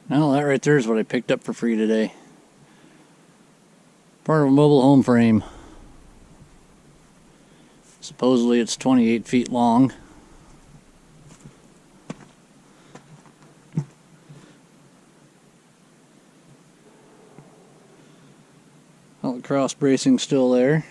Well, that right there is what I picked up for free today. Part of a mobile home frame. Supposedly it's 28 feet long. Well, the cross bracing's still there.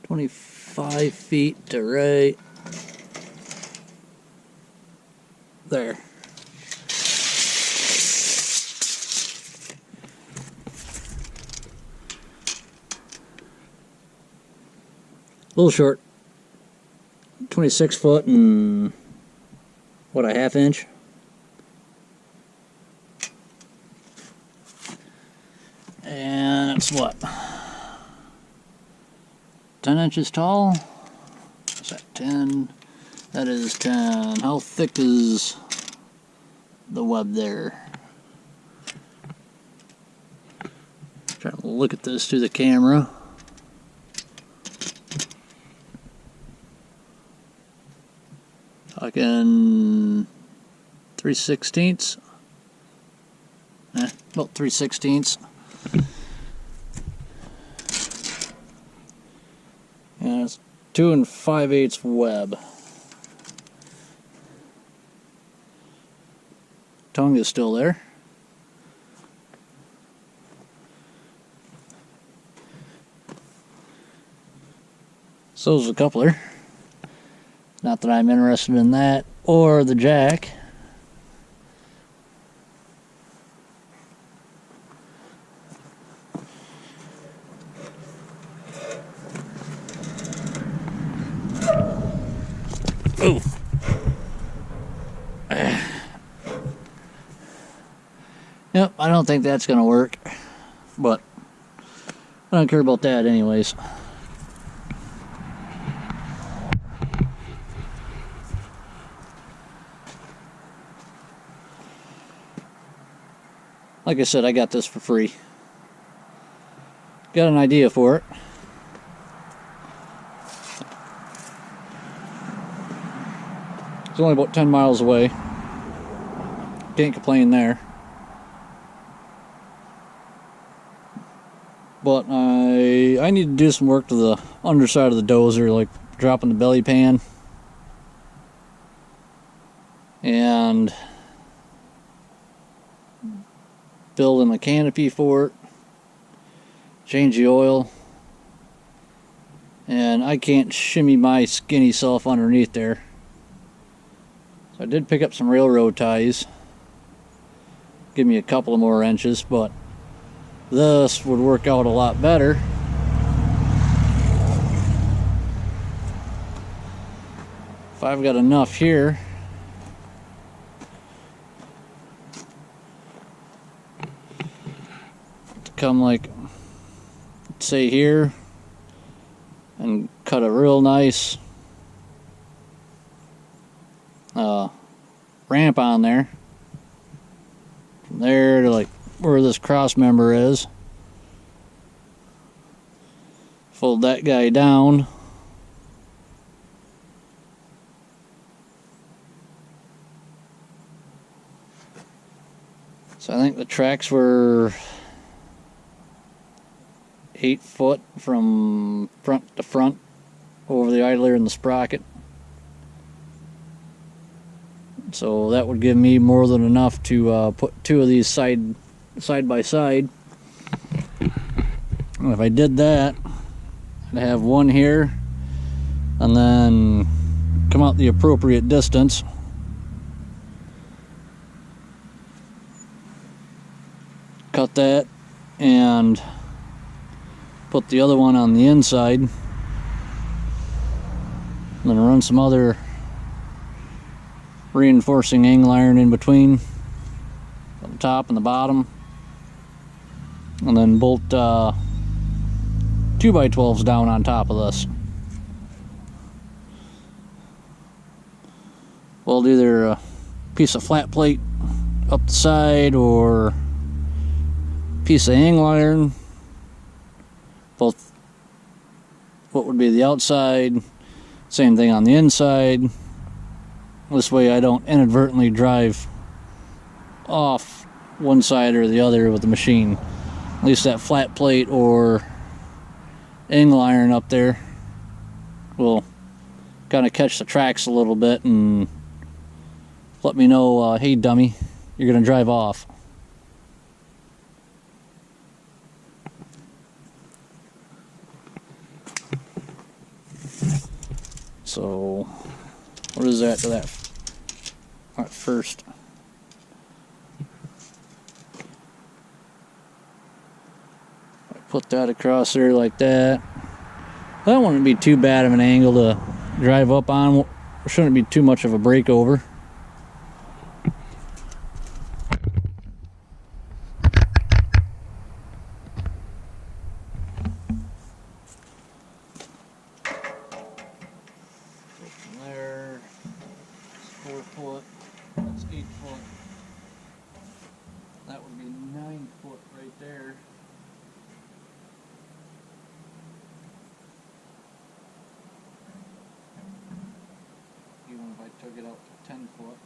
$25 feet to right there. A little short. 26 foot and what, a half inch? And it's what? 10 inches tall? Is that 10? That is 10. How thick is the web there? Trying to look at this through the camera. Talking 3/16. About 3/16. And it's 2 5/8 web. Tongue is still there. So is the coupler. Not that I'm interested in that or the jack. Oh. Yep, I don't think that's gonna work, but I don't care about that anyways. Like I said, I got this for free. Got an idea for it. It's only about 10 miles away. Can't complain there. But I need to do some work to the underside of the dozer, like dropping the belly pan. And building a canopy for it. Change the oil. And I can't shimmy my skinny self underneath there. So I did pick up some railroad ties. Give me a couple of more inches, but this would work out a lot better. If I've got enough here. To come like, say here, and cut a real nice ramp on there. From there to like where this cross member is. Fold that guy down. So I think the tracks were 8 foot from front to front over the idler and the sprocket. So that would give me more than enough to put two of these side by side. And if I did that, I'd have one here and then come out the appropriate distance. Cut that and put the other one on the inside. And then run some other reinforcing angle iron in between on the top and the bottom, and then bolt 2x12s down on top of this. Weld either a piece of flat plate up the side or a piece of angle iron, both what would be the outside, same thing on the inside. This way I don't inadvertently drive off one side or the other with the machine. At least that flat plate or angle iron up there will kind of catch the tracks a little bit and let me know, hey dummy, you're gonna drive off. So what is that to that first? I put that across there like that. That wouldn't be too bad of an angle to drive up on. There shouldn't be too much of a breakover. There, 4 foot, that's 8 foot. That would be 9 foot right there. Even if I took it out to 10 foot.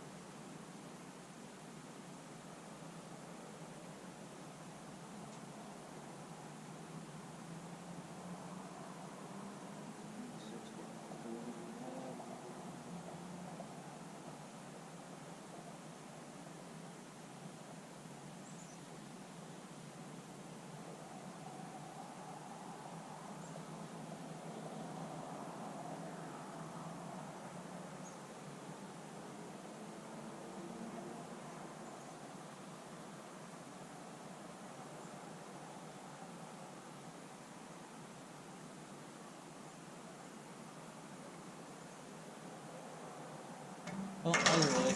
Well, either way,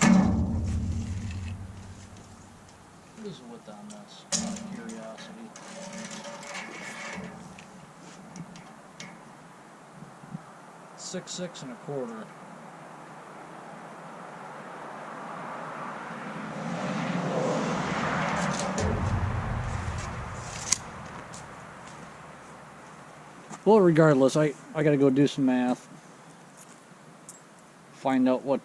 what is the width on this? Out of curiosity. 6'6" 1/4. Well, regardless, I gotta go do some math. Find out what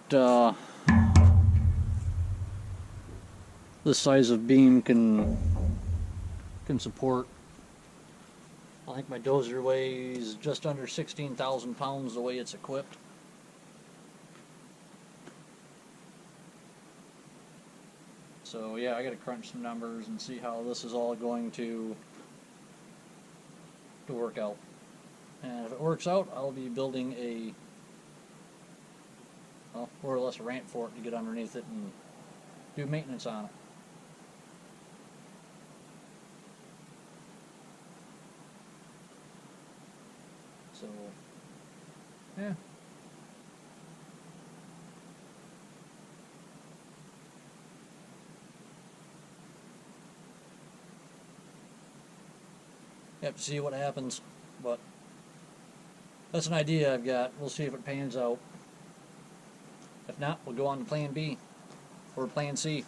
this size of beam can support. I think my dozer weighs just under 16,000 pounds the way it's equipped. So yeah, I gotta crunch some numbers and see how this is all going to work out. And if it works out, I'll be building a, well, more or less a ramp for it to get underneath it and do maintenance on it. So, yeah. Have to see what happens, but that's an idea I've got. We'll see if it pans out. If not, we'll go on to plan B or plan C.